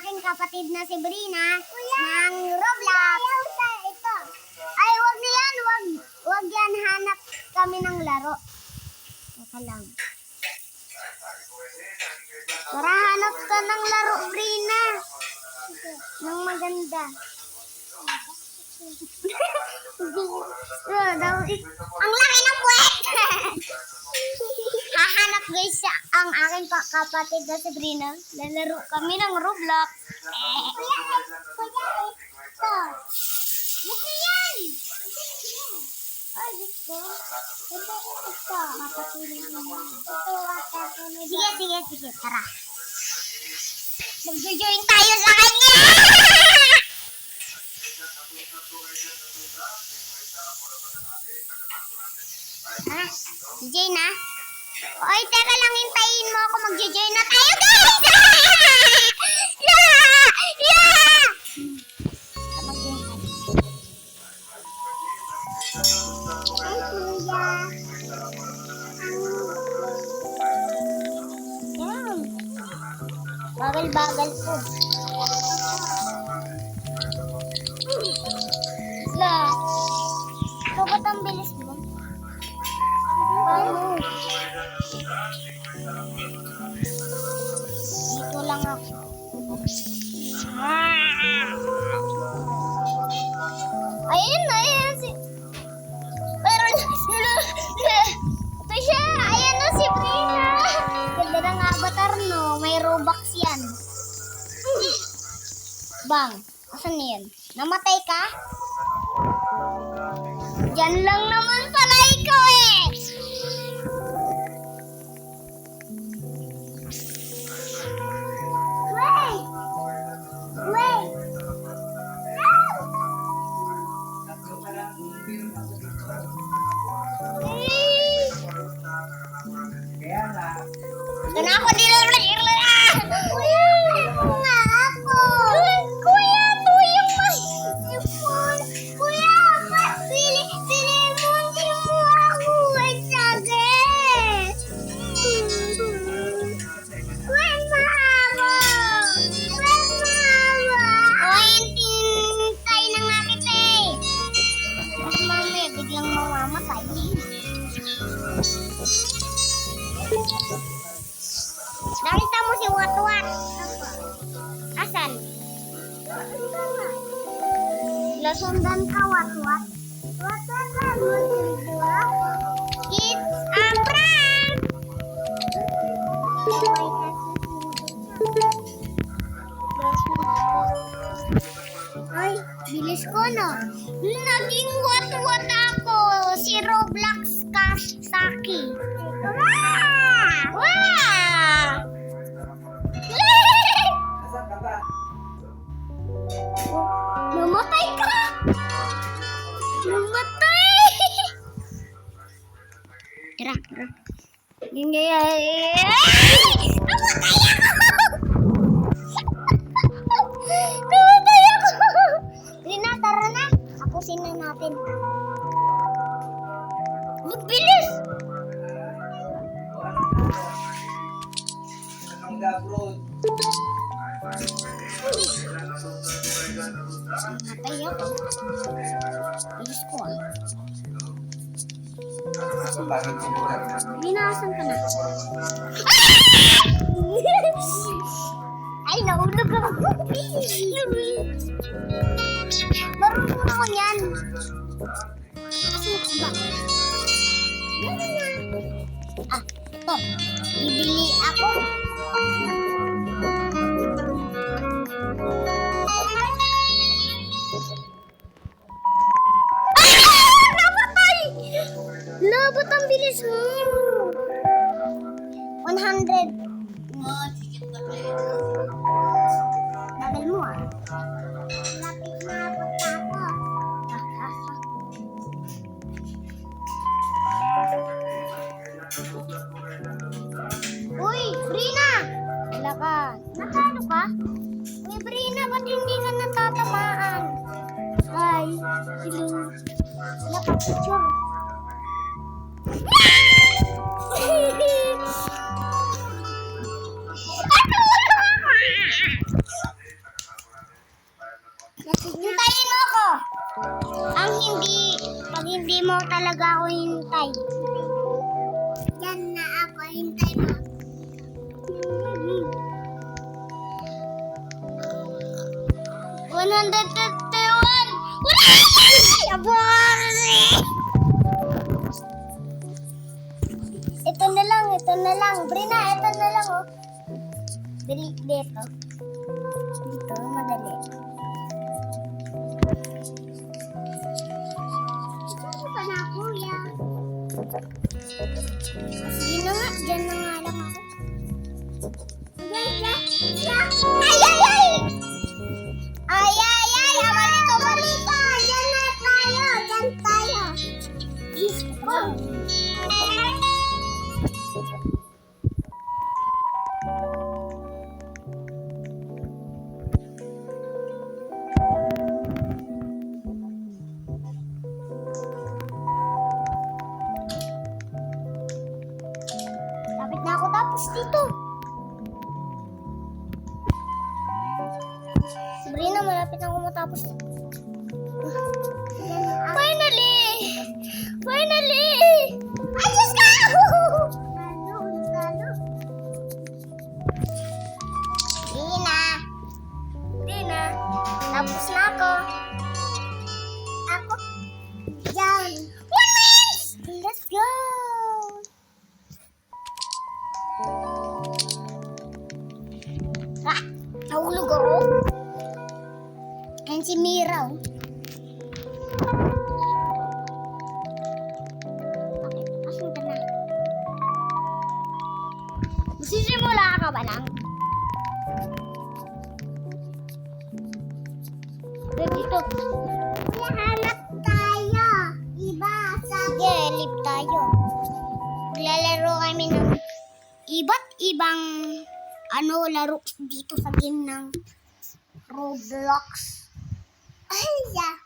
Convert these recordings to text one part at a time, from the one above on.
aking kapatid na si Brina ng Roblox. Ito. Ay, wag na yan. Wag yan. Hanap kami ng laro. Teka lang. Tara, hanap ka ng laro, Brina. Nang maganda. Ang laki ng puwet! Hahanap guys ang aking kapatid na si Brina. Lalaro kami ng Roblox. Kuya, ito. Look na yan! Ay, ito. Ito. Mapatuloy naman. Sige. Tara. Mag-join tayo sa kanya! Ha? Join na? Oy, teka lang, hintayin mo ako. Mag-join na tayo, guys! Yeah! Mag-join tayo. Ay, kuya. Yan. Bagal-bagal po. La. Ito ba't ang bilis mo? Paano? Dito lang ako. Ayan si... Pero... Ito siya! Ayan na si Brina! Ganda ng avatar, no? May Robux yan. Bang! Asan yan? Namatay ka? Diyan lang naman pala ikaw eh! Wait! Ito na ako Kuya, tuyong masipon. Kuya, pili mo, hindi mo ako sakit. Wait, mama. O, hintay na nga kita eh. Mas mamaya, biglang mamamatay. Nakita mo si Watwat? Asan? Lasundan ka, Watwat? Watwat ka mo, Silvia? It's a prank! Ay, bilis ko no. Naging Watwat ako. Si Roblox Saki. Wow! Namatay ka! Namatay! Tara. Namatay ako! Rina, tara na. Tapusin na natin. Bilis! Namatay ako. Bilis ko ah. Binasan ka na. Ay, naulog ako. Marunong ako yan. Kasi ba? Ah, ito. Bibili ako. Ba't ang bilis mo? 100. Bagal mo ah. Lapit na punta ako. Uy, Brina! Wala ka. Natalo ka? Uy, Brina, ba't hindi ka natatamaan? Hi. Hello. Wala ka picture. hintay. Yan na ako, hintay mo. 151! Ito na lang. Brina, ito na lang, oh. Delete dito. Dito, madali. Saan ka na, kuya? Sige na nga, dyan na nga lang ako. Ay! Amalito! Dyan na tayo! Dyan tayo! Lapit na ako tapos dito. Sabrina, malapit na ako matapos. Finally! Ay, Diyos ka! Brina, tapos na ako. Ako? Diyan. 1 minute! Let's go! Nahulog ako. Ayan si Mira. Okay, asan ka na? Magsisimula ka ba lang? Dito. Kuya, hanap tayo. Iba. Sige, live tayo. Maglalaro kami ng iba't ibang laro dito sa game ng Roblox. Ay, yeah.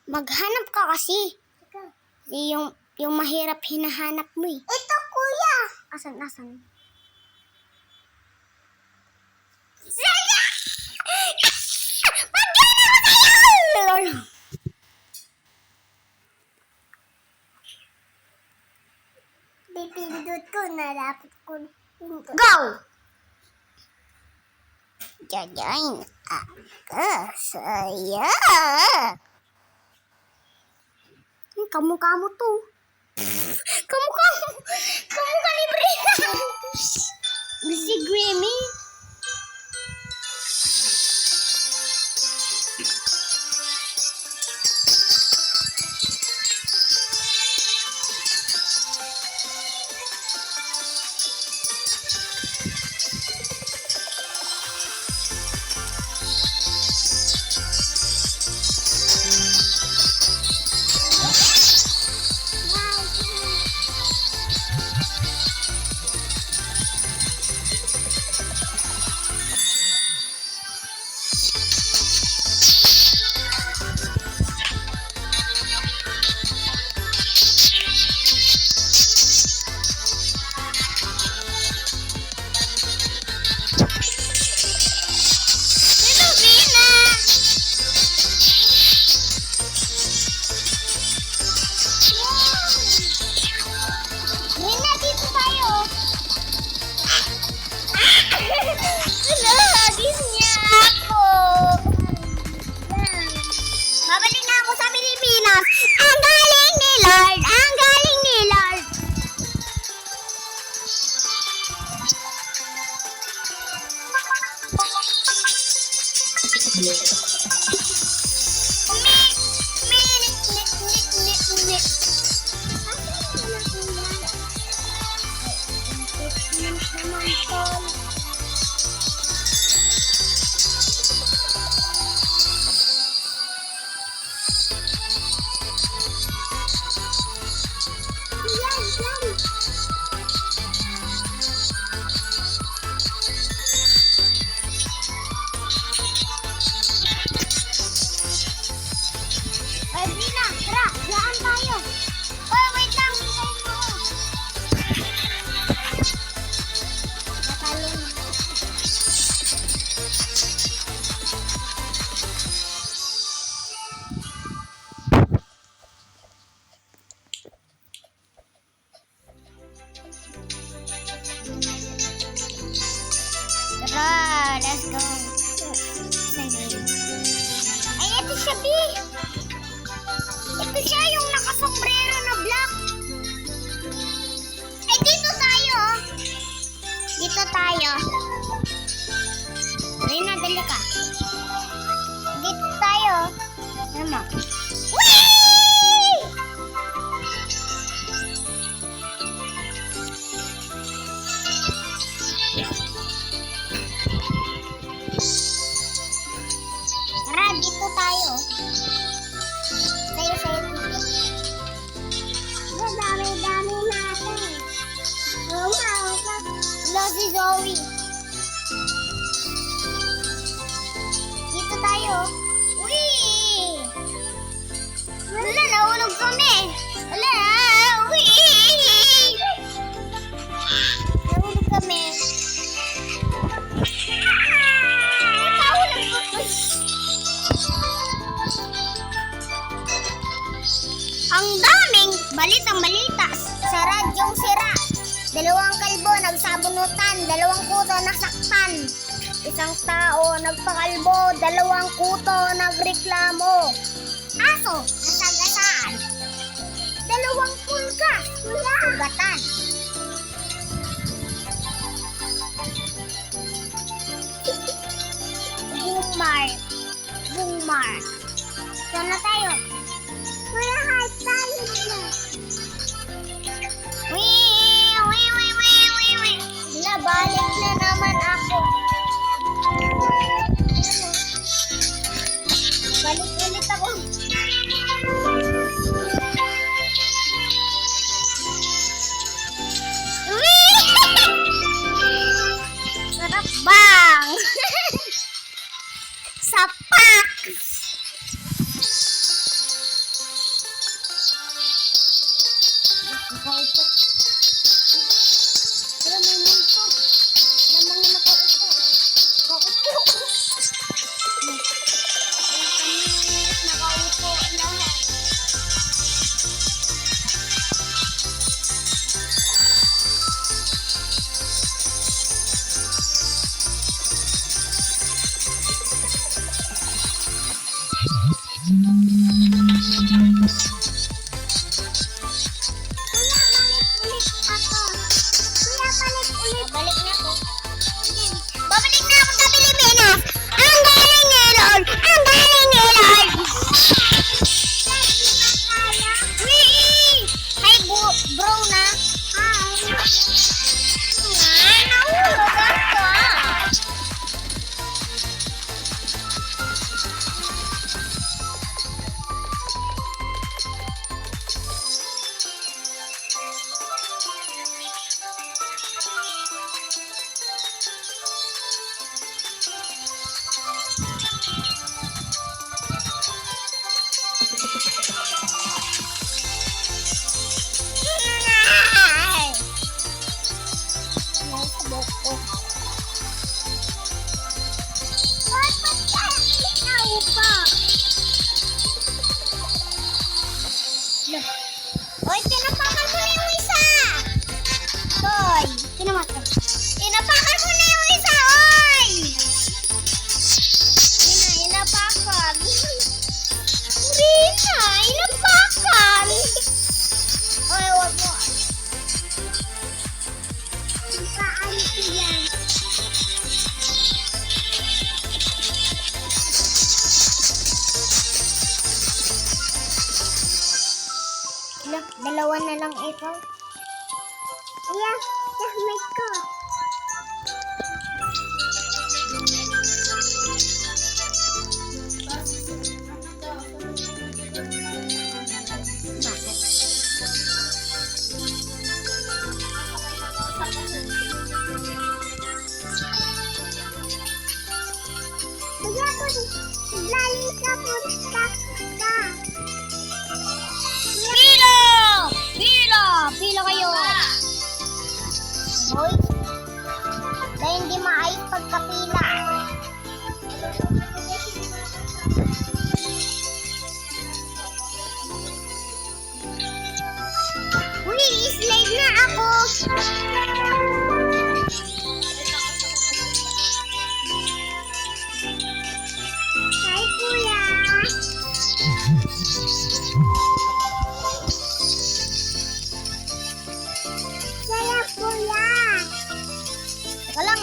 Maghanap ka kasi. Yung mahirap hinahanap mo eh. Ito, kuya. Asan? Pipindot ko na dapat ko. Go! Jajain ako saya. Kamukha mo to. Kamukha ni Brina. Si Grammy. mama. Whee! Tara, dito tayo. Sayo-sayo dito. Dami-dami natin. Wala si Zoe. Dito tayo. Uy! Wala, nahulog kami. Wala, uy! Nahulog kami. Nahulog ko. Ang daming balitang-balita sa radyong sira. 2 kalbo nagsabunutan, 2 kuto nasaktan. 1 tao nagpakalbo, 2 kuto nagreklamo. Aso nasagasaan, 2 pulga sugatan. Bumar. Saan na tayo? Kuya, high talent na. Nabalik na naman ako. Balik ulit ako. Sarap bang! Sapak! Nakaupo. Pero may multo. Ng mga nakaupo. Nakaupo. Nakaupo lahat. Babalik na ako sa Pilipinas. Ang galing ni Lord! Ang galing ni Lord! Hi, bro na. Hi. Nahulog ako ah. Oy, tinapakan mo na yung isa! Toy, tinapakan mo na yung isa, oy! Inapakan. Inapakan! Oy, wag mo. Saan ko yan? Dalawa na lang ito. Yeah, may ko. Lali ka punta ka. Pila kayo. Hoy. Dahil hindi maayos pagkapila. Uy, slide na ako. Hi, kuya. Saya, kuya. Teka lang,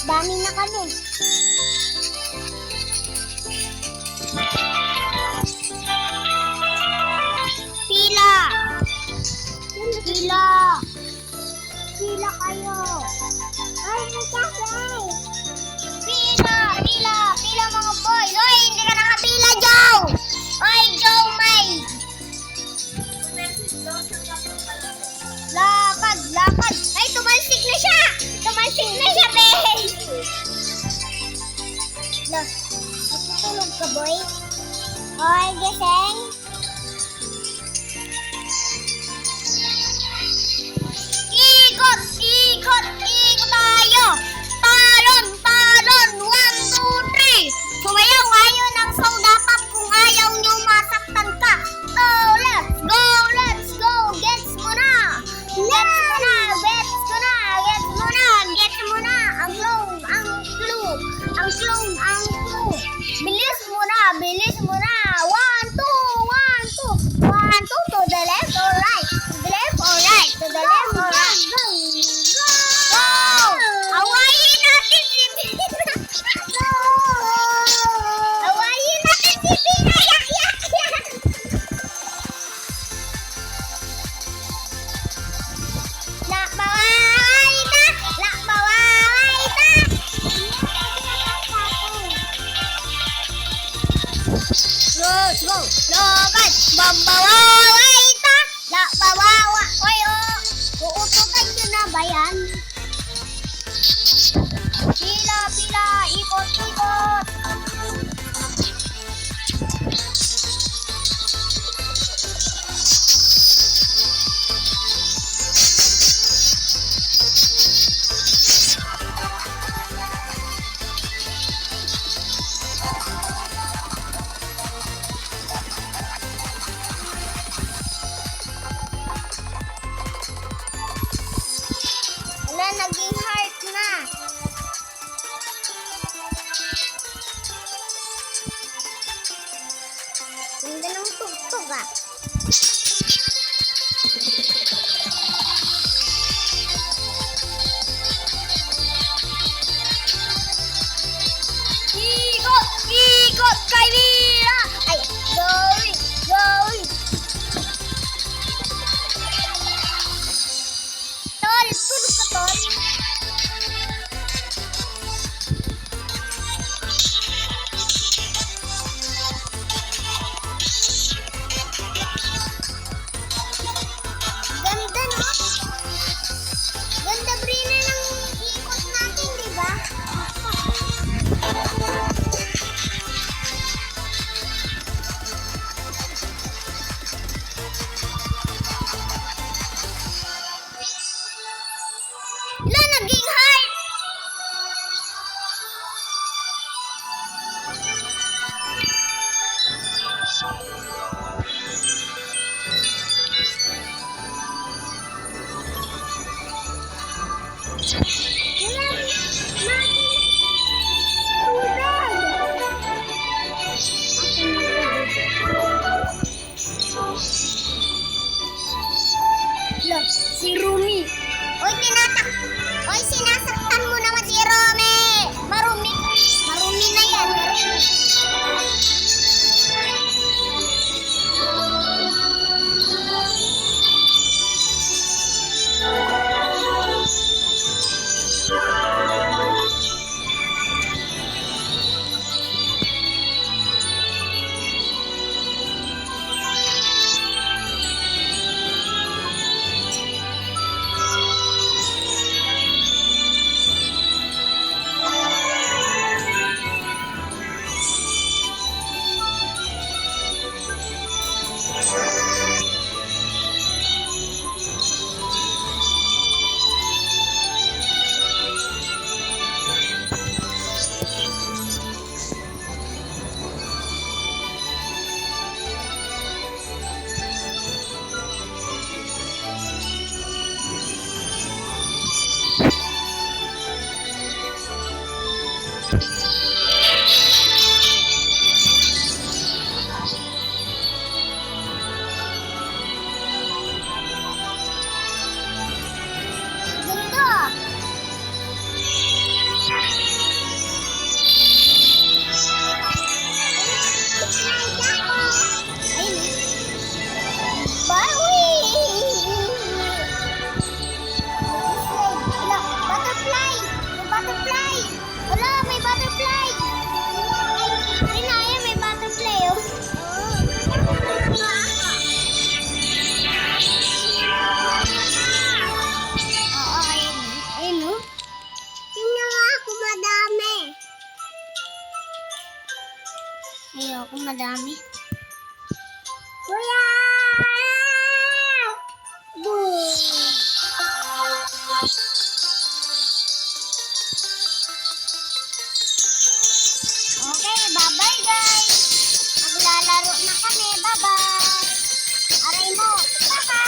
dami na kami. Look, natutulog ka, boy? Hoy, gising. Ikot, ikot, ikot tayo. Talon, talon. 1, 2, 3. Sumayaw kayo ng soda pop kung ayaw nyo masaktan ka. Oh, let's go, let's go. Gets mo na. Gets mo na, gets mo na, gets mo na, gets mo na. Ang clone, ang clue. Ang clone, ang clue. Bilis mo na, bilis mo na. 1, 2, 1, 2. 1, 2, to the left or right. To the left or right. To the left or right. Go! Awayin natin si Pina. Awayin natin si Pina. Yak, yak, yak. Nakbaway na. Nakbaway na. Let's go. Logan. Bambawaway ta. Nakbawawa. Oy, oh. Uutukan nyo na ba yan? Pila, pila. Ikot, ikot. Wala, naging heart na. Ganda ng tugtog ah. Ikot, ikot kay Mira. Ay, going, going. Tol, tulog ka, Tol. Ganda, no? Ganda, Brina, ng ikot natin, di ba? madami. Kuya! Boom! Okay, bye-bye guys. Maglalaro na kami. Bye-bye. Aray mo. Bye-bye.